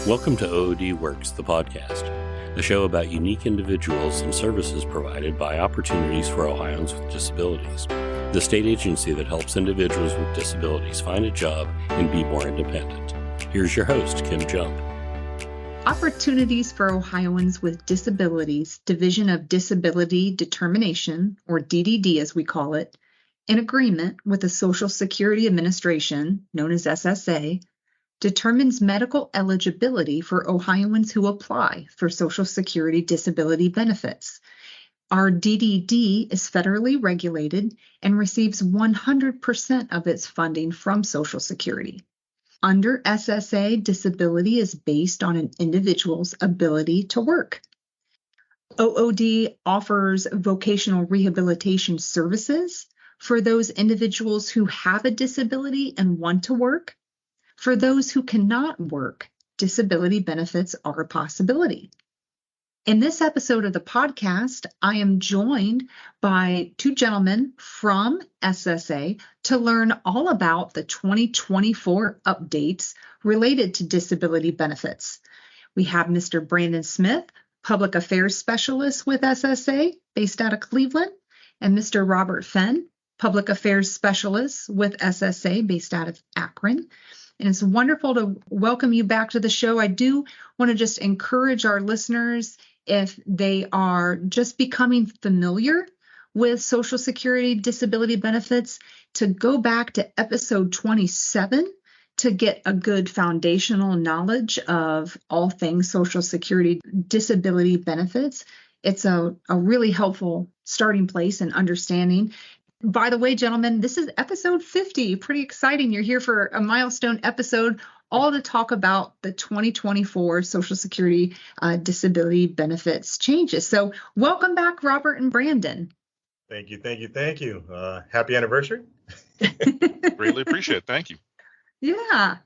Welcome to OOD Works, the podcast, a show about unique individuals and services provided by Opportunities for Ohioans with Disabilities, the state agency that helps individuals with disabilities find a job and be more independent. Here's your host, Kim Jump. Opportunities for Ohioans with Disabilities, Division of Disability Determination, or DDD as we call it, in agreement with the Social Security Administration, known as SSA, determines medical eligibility for Ohioans who apply for Social Security disability benefits. Our DDD is federally regulated and receives 100% of its funding from Social Security. Under SSA, disability is based on an individual's ability to work. OOD offers vocational rehabilitation services for those individuals who have a disability and want to work. For those who cannot work, disability benefits are a possibility. In this episode of the podcast, I am joined by two gentlemen from SSA to learn all about the 2024 updates related to disability benefits. We have Mr. Brandon Smith, Public Affairs Specialist with SSA, based out of Cleveland, and Mr. Robert Fenn, Public Affairs Specialist with SSA, based out of Akron. And it's wonderful to welcome you back to the show. I do want to just encourage our listeners, if they are just becoming familiar with Social Security disability benefits, to go back to episode 27 to get a good foundational knowledge of all things Social Security disability benefits. It's a really helpful starting place in understanding. By the way, gentlemen, this is episode 50. Pretty exciting. You're here for a milestone episode, all to talk about the 2024 Social Security disability benefits changes. So welcome back, Robert and Brandon. Thank you. Happy anniversary. Greatly appreciate it. Thank you. Yeah.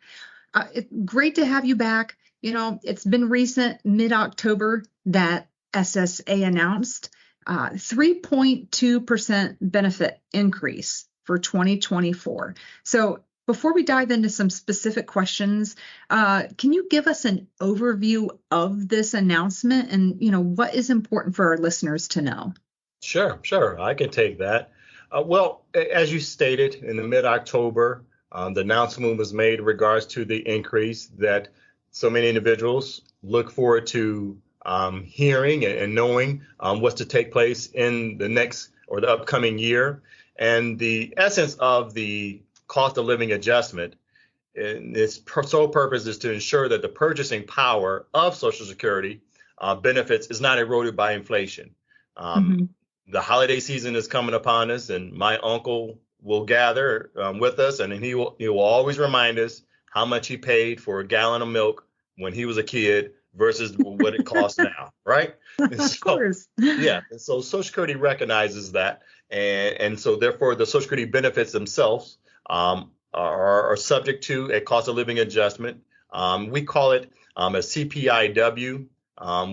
It's great to have you back. You know, it's been recent, mid-October, that SSA announced 3.2% benefit increase for 2024. So before we dive into some specific questions, can you give us an overview of this announcement and, what is important for our listeners to know? Sure. I can take that. Well, as you stated, in the mid-October, the announcement was made in regards to the increase that so many individuals look forward to hearing and knowing what's to take place in the next or the upcoming year. And the essence of the cost of living adjustment, and its sole purpose is to ensure that the purchasing power of Social Security benefits is not eroded by inflation. The holiday season is coming upon us, and my uncle will gather with us, and he will always remind us how much he paid for a gallon of milk when he was a kid versus what it costs now, right? Of course. Yeah. And so Social Security recognizes that. And so therefore, the Social Security benefits themselves are subject to a cost of living adjustment. We call it a CPIW,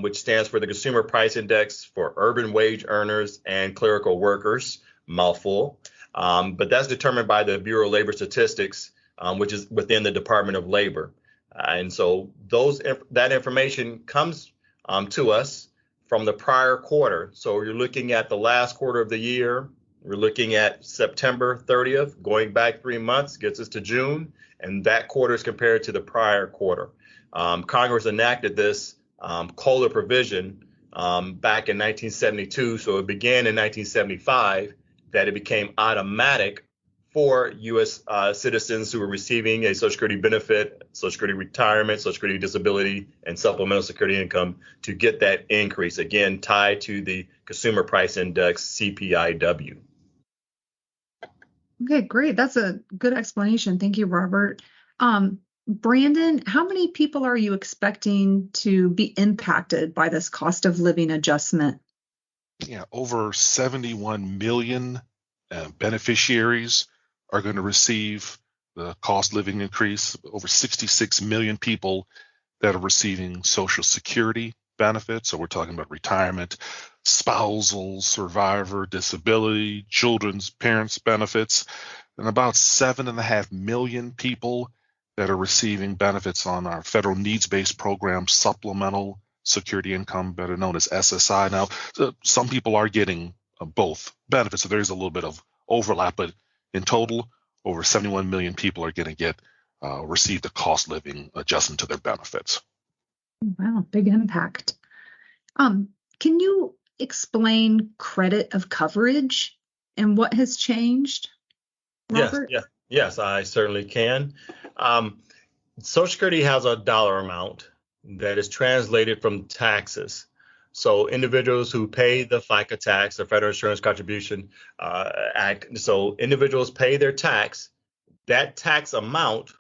which stands for the Consumer Price Index for urban wage earners and clerical workers, mouthful. But that's determined by the Bureau of Labor Statistics, which is within the Department of Labor. And so that information comes to us from the prior quarter. So you're looking at the last quarter of the year. We're looking at September 30th, going back 3 months, gets us to June. And that quarter is compared to the prior quarter. Congress enacted this COLA provision back in 1972. So it began in 1975 that it became automatic for U.S. Citizens who were receiving a Social Security benefit, Social Security retirement, Social Security disability, and supplemental security income to get that increase, again, tied to the Consumer Price Index, CPIW. Okay, great. That's a good explanation. Thank you, Robert. Brandon, how many people are you expecting to be impacted by this cost of living adjustment? Yeah, over 71 million beneficiaries are going to receive the cost living increase. Over 66 million people that are receiving Social Security benefits. So we're talking about retirement, spousal, survivor, disability, children's parents benefits, and about 7.5 million people that are receiving benefits on our federal needs-based program, supplemental security income, better known as SSI. Now, some people are getting both benefits, so there's a little bit of overlap, but in total, over 71 million people are going to receive the cost living adjustment to their benefits. Wow, big impact. Can you explain credit of coverage and what has changed, Robert? Yes, I certainly can. Social Security has a dollar amount that is translated from taxes. So individuals who pay the FICA tax, the Federal Insurance Contribution Act, so individuals pay their tax. That tax amount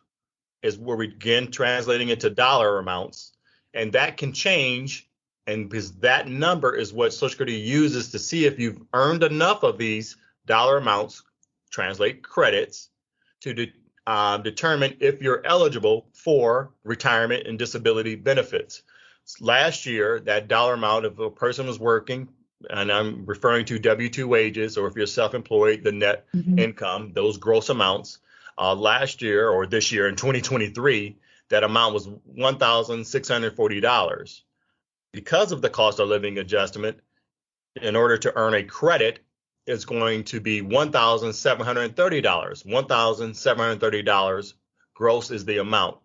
is where we begin translating it to dollar amounts, and that can change. And because that number is what Social Security uses to see if you've earned enough of these dollar amounts, translate credits, to determine if you're eligible for retirement and disability benefits. Last year, that dollar amount, if a person was working, and I'm referring to W-2 wages, or if you're self-employed, the net income, those gross amounts, last year or this year in 2023, that amount was $1,640. Because of the cost of living adjustment, in order to earn a credit, it's going to be $1,730. $1,730 gross is the amount.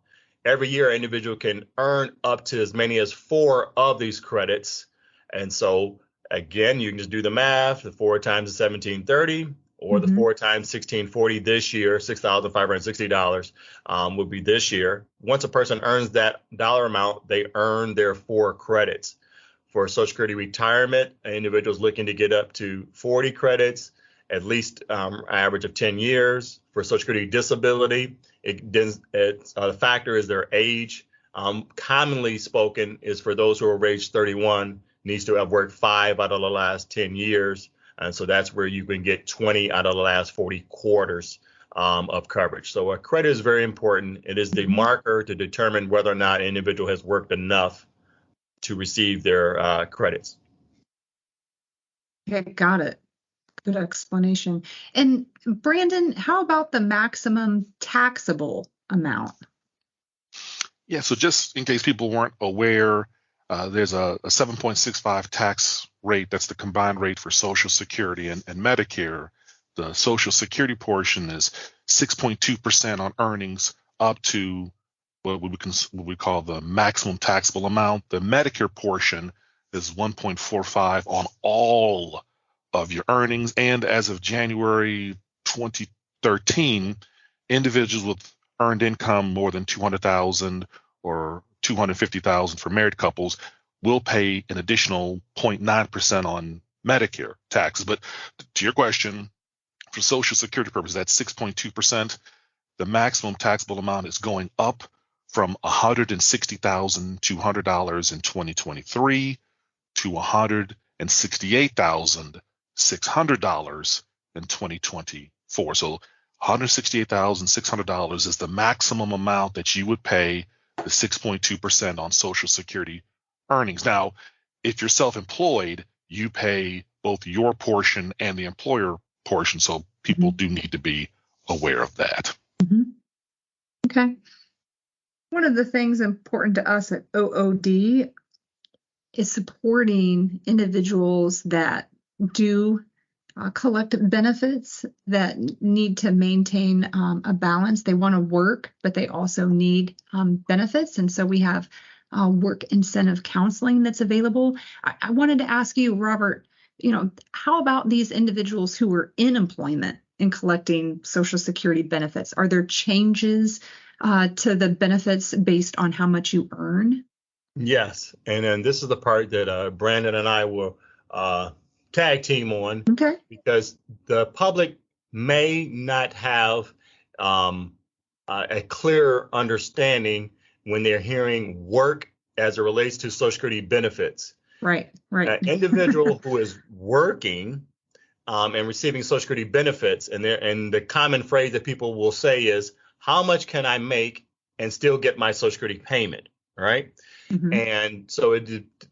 Every year, an individual can earn up to as many as 4 of these credits. And so, again, you can just do the math. The 4 times the 1,730, or the 4 times 1,640 this year, $6,560 would be this year. Once a person earns that dollar amount, they earn their 4 credits. For Social Security retirement, an individual is looking to get up to 40 credits, at least average of 10 years. For Social Security disability, the factor is their age. Commonly spoken is for those who are age 31, needs to have worked 5 out of the last 10 years. And so that's where you can get 20 out of the last 40 quarters of coverage. So a credit is very important. It is the marker to determine whether or not an individual has worked enough to receive their credits. Okay, got it. Good explanation. And Brandon, how about the maximum taxable amount? Yeah, so just in case people weren't aware, there's a 7.65 tax rate. That's the combined rate for Social Security and Medicare. The Social Security portion is 6.2% on earnings up to what we call the maximum taxable amount. The Medicare portion is 1.45 on all of your earnings. And as of January 2013, individuals with earned income more than $200,000 or $250,000 for married couples will pay an additional 0.9% on Medicare taxes. But to your question, for Social Security purposes, that's 6.2%. The maximum taxable amount is going up from $160,200 in 2023 to $168,600 in 2024. So $168,600 is the maximum amount that you would pay the 6.2% on Social Security earnings. Now, if you're self-employed, you pay both your portion and the employer portion. So people do need to be aware of that. Okay. One of the things important to us at OOD is supporting individuals that do collect benefits, that need to maintain a balance. They want to work, but they also need benefits. And so we have work incentive counseling that's available. I wanted to ask you, Robert, how about these individuals who are in employment and collecting Social Security benefits? Are there changes to the benefits based on how much you earn? Yes. And then this is the part that Brandon and I will tag team on. Okay. Because the public may not have a clear understanding when they're hearing work as it relates to Social Security benefits. Right. An individual who is working and receiving Social Security benefits, and the common phrase that people will say is, how much can I make and still get my Social Security payment, right? And so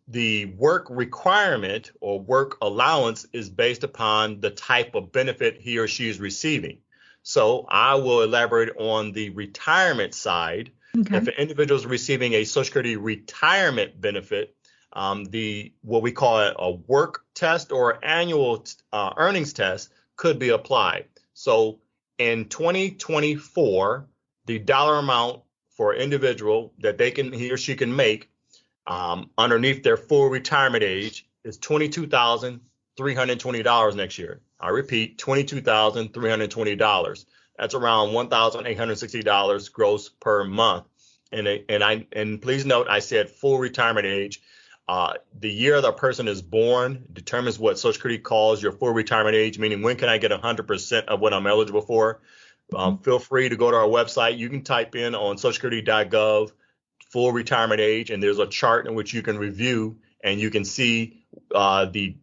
the work requirement or work allowance is based upon the type of benefit he or she is receiving. So I will elaborate on the retirement side. Okay. If an individual is receiving a Social Security retirement benefit, what we call a work test or annual earnings test could be applied. So in 2024, the dollar amount for an individual that he or she can make underneath their full retirement age is $22,320 next year. I repeat, $22,320. That's around $1,860 gross per month. And please note, I said full retirement age. The year the person is born determines what Social Security calls your full retirement age, meaning when can I get 100% of what I'm eligible for. Feel free to go to our website. You can type in on socialsecurity.gov full retirement age, and there's a chart in which you can review and you can see the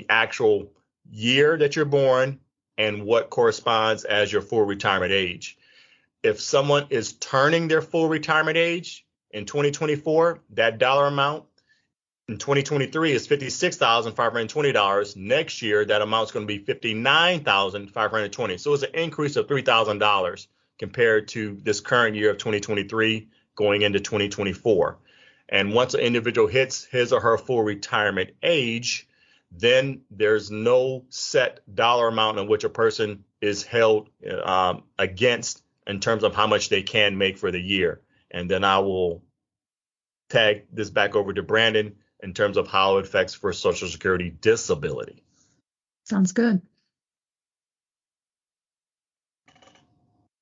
actual year that you're born and what corresponds as your full retirement age. If someone is turning their full retirement age in 2024, that dollar amount in 2023 is $56,520. Next year, that amount is going to be $59,520. So it's an increase of $3,000 compared to this current year of 2023 going into 2024. And once an individual hits his or her full retirement age, then there's no set dollar amount in which a person is held against in terms of how much they can make for the year. And then I will tag this back over to Brandon in terms of how it affects for Social Security disability. Sounds good.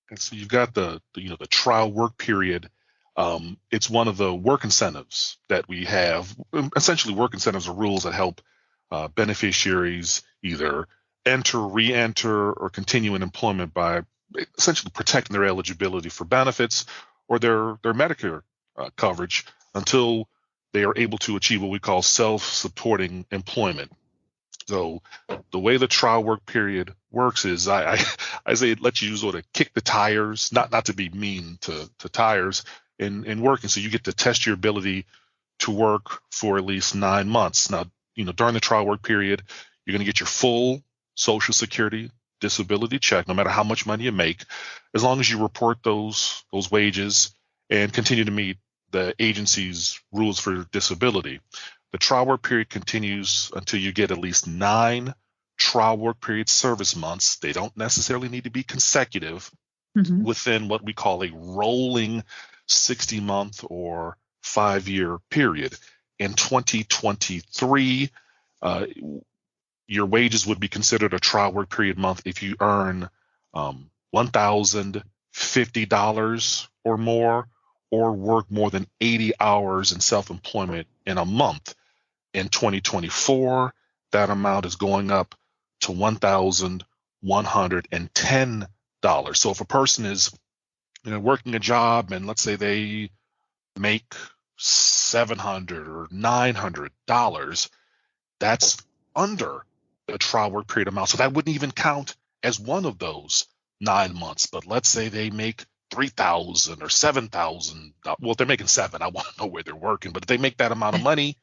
And so you've got the trial work period. It's one of the work incentives that we have. Essentially, work incentives are rules that help beneficiaries either enter, re-enter, or continue in employment by essentially protecting their eligibility for benefits or their Medicare coverage until they are able to achieve what we call self-supporting employment. So the way the trial work period works is I say it lets you sort of kick the tires, not to be mean to tires in working. So you get to test your ability to work for at least 9 months. Now, during the trial work period, you're going to get your full Social Security disability check, no matter how much money you make, as long as you report those wages and continue to meet the agency's rules for disability. The trial work period continues until you get at least 9 trial work period service months. They don't necessarily need to be consecutive within what we call a rolling 60-month or 5-year period. In 2023, your wages would be considered a trial work period month if you earn $1,050 or more, or work more than 80 hours in self-employment in a month. In 2024, that amount is going up to $1,110. So if a person is working a job and let's say they make $700 or $900, that's under the trial work period amount. So that wouldn't even count as one of those 9 months. But let's say they make $3,000 or $7,000. Well, if they're making $7,000, I want to know where they're working. But if they make that amount of money,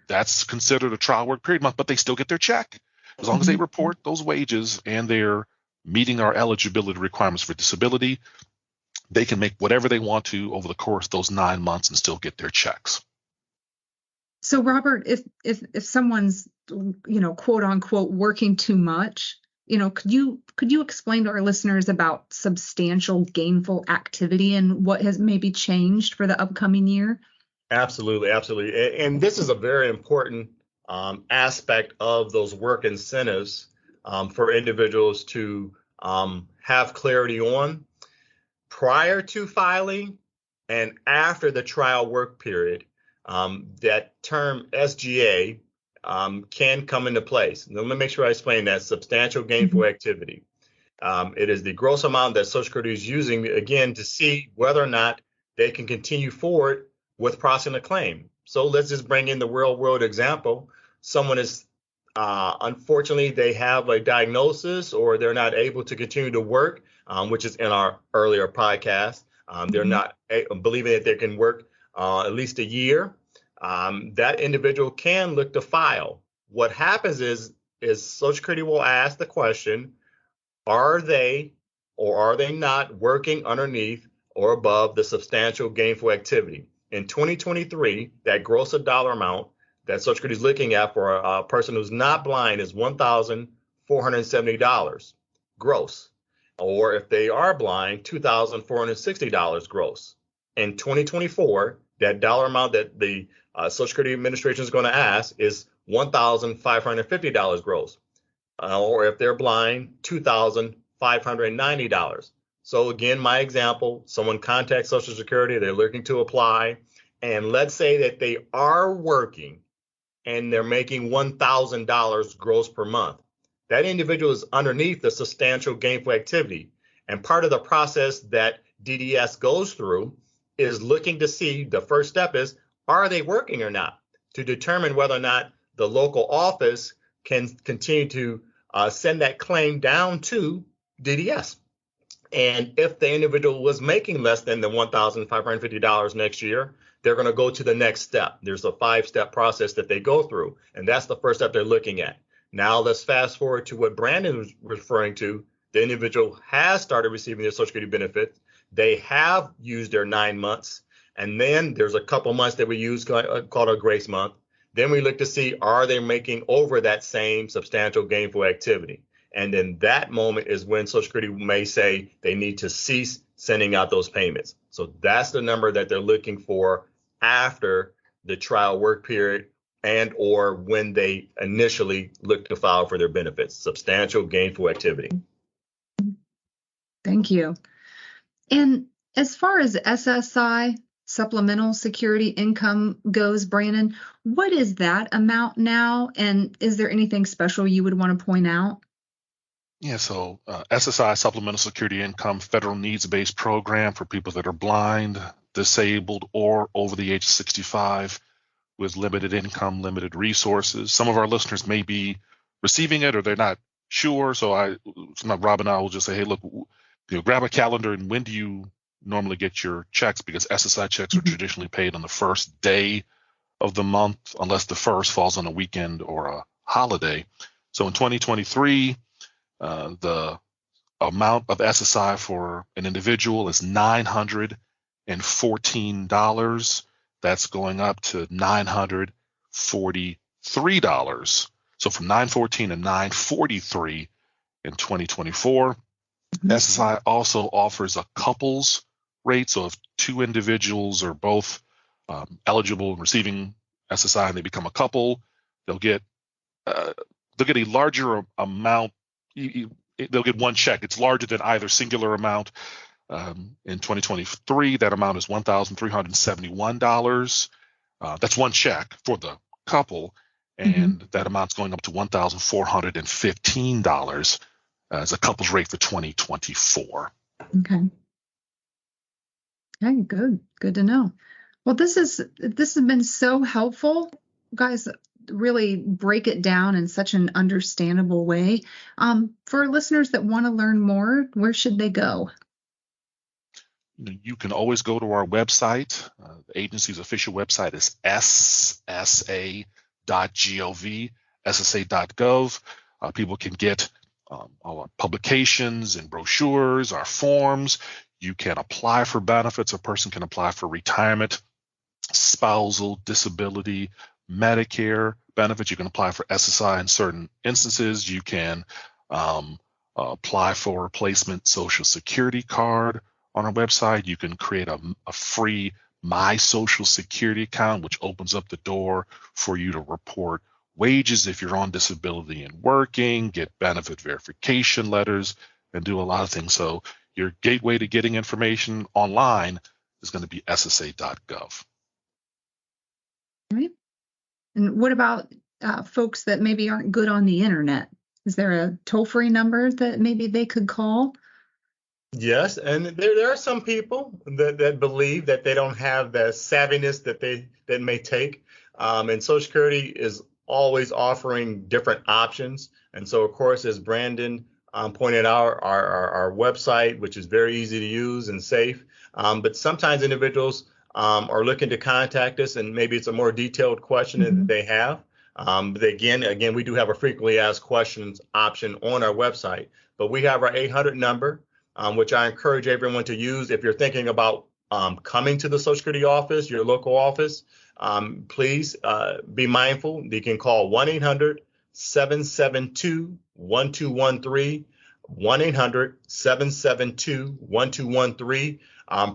that's considered a trial work period month, but they still get their check. As long as they report those wages and they're meeting our eligibility requirements for disability, they can make whatever they want to over the course of those 9 months and still get their checks. So Robert, if someone's, quote unquote, working too much, could you explain to our listeners about substantial gainful activity and what has maybe changed for the upcoming year? Absolutely. And this is a very important aspect of those work incentives for individuals to have clarity on. Prior to filing and after the trial work period, that term SGA can come into place. Now, let me make sure I explain that. Substantial gainful activity. It is the gross amount that Social Security is using, again, to see whether or not they can continue forward with processing a claim. So let's just bring in the real world example. Someone is, unfortunately, they have a diagnosis or they're not able to continue to work, which is in our earlier podcast. They're not believing that they can work at least a year. That individual can look to file. What happens is Social Security will ask the question, are they or are they not working underneath or above the substantial gainful activity? In 2023, that gross dollar amount that Social Security is looking at for a person who's not blind is $1,470 gross. Or if they are blind, $2,460 gross. In 2024, that dollar amount that the Social Security Administration is going to ask is $1,550 gross. Or if they're blind, $2,590. So again, my example, someone contacts Social Security, they're looking to apply, and let's say that they are working and they're making $1,000 gross per month. That individual is underneath the substantial gainful activity. And part of the process that DDS goes through is looking to see, the first step is, are they working or not, to determine whether or not the local office can continue to send that claim down to DDS. And if the individual was making less than the $1,550 next year, they're going to go to the next step. There's a 5-step process that they go through, and that's the first step they're looking at. Now let's fast forward to what Brandon was referring to. The individual has started receiving their Social Security benefits. They have used their 9 months, and then there's a couple months that we use called a grace month. Then we look to see, are they making over that same substantial gainful activity? And then that moment is when Social Security may say they need to cease sending out those payments. So that's the number that they're looking for after the trial work period and or when they initially look to file for their benefits, substantial gainful activity. Thank you. And as far as SSI, supplemental security income goes, Brandon, what is that amount now? And is there anything special you would want to point out? Yeah, so SSI, Supplemental Security Income, federal needs-based program for people that are blind, disabled, or over the age of 65 with limited income, limited resources. Some of our listeners may be receiving it or they're not sure. So Rob and I will just say, hey, look, grab a calendar, and when do you normally get your checks? Because SSI checks are traditionally paid on the first day of the month, unless the first falls on a weekend or a holiday. So in 2023, the amount of SSI for an individual is $914. That's going up to $943. So from $914 to $943 in 2024. SSI also offers a couples rate. So if two individuals are both eligible and receiving SSI and they become a couple, they'll get a larger amount. They'll get one check. It's larger than either singular amount. In 2023, that amount is $1,371. That's one check for the couple, and that amount's going up to $1,415 as a couple's rate for 2024. Okay, good to know. Well, this has been so helpful, guys. Really break it down in such an understandable way. For listeners that want to learn more, where should they go? You can always go to our website. The agency's official website is ssa.gov, ssa.gov. People can get our publications and brochures, our forms. You can apply for benefits. A person can apply for retirement, spousal, disability, Medicare benefits. You can apply for SSI in certain instances. You can apply for a replacement Social Security card on our website. You can create a free My Social Security account, which opens up the door for you to report wages if you're on disability and working, get benefit verification letters, and do a lot of things. So your gateway to getting information online is going to be ssa.gov. Right. And what about folks that maybe aren't good on the internet? Is there a toll-free number that maybe they could call? Yes, and there are some people that believe that they don't have the savviness that may take. And Social Security is always offering different options. And so, of course, as Brandon pointed out, our website, which is very easy to use and safe. But sometimes individuals are looking to contact us, and maybe it's a more detailed question that they have. But again, we do have a frequently asked questions option on our website, but we have our 800 number, which I encourage everyone to use if you're thinking about coming to the Social Security office, your local office. Please be mindful. You can call 1-800-772-1213, 1-800-772-1213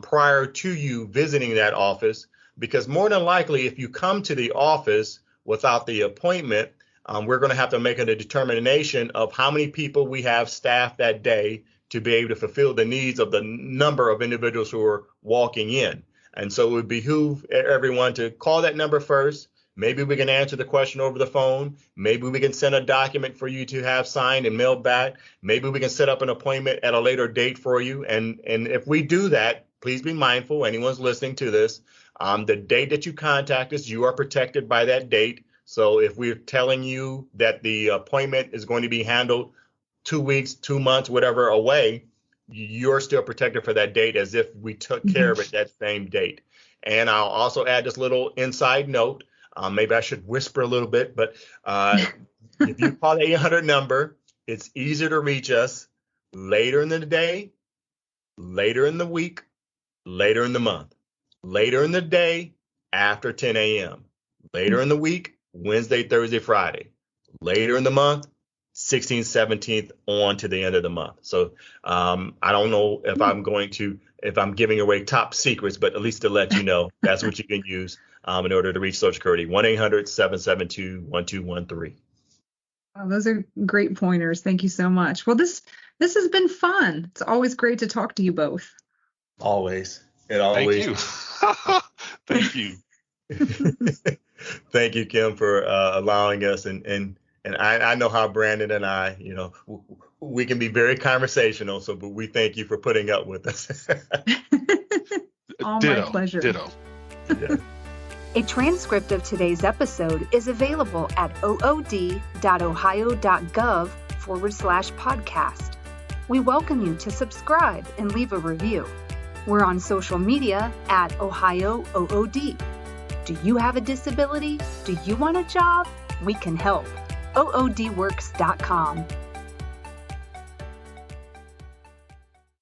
prior to you visiting that office, because more than likely, if you come to the office without the appointment, we're going to have to make a determination of how many people we have staffed that day to be able to fulfill the needs of the number of individuals who are walking in. And so it would behoove everyone to call that number first. Maybe we can answer the question over the phone. Maybe we can send a document for you to have signed and mailed back. Maybe we can set up an appointment at a later date for you. And if we do that, please be mindful, anyone's listening to this, the date that you contact us, you are protected by that date. So if we're telling you that the appointment is going to be handled 2 weeks, 2 months, whatever away, you're still protected for that date as if we took care of it that same date. And I'll also add this little inside note. Maybe I should whisper a little bit, but if you call the 800 number, it's easier to reach us later in the day, later in the week, later in the month, later in the day, after 10 a.m., later in the week, Wednesday, Thursday, Friday, later in the month, 16th, 17th on to the end of the month. So I don't know if I'm giving away top secrets, but at least to let you know, that's what you can use in order to reach Social Security, 1-800-772-1213. Oh, those are great pointers. Thank you so much. Well, this has been fun. It's always great to talk to you both. Always. It always. Thank you. Thank you, Kim, for allowing us. And I know how Brandon and I, we can be very conversational. But we thank you for putting up with us. All my pleasure. Ditto. Yeah. A transcript of today's episode is available at ood.ohio.gov/podcast. We welcome you to subscribe and leave a review. We're on social media at Ohio OOD. Do you have a disability? Do you want a job? We can help. oodworks.com.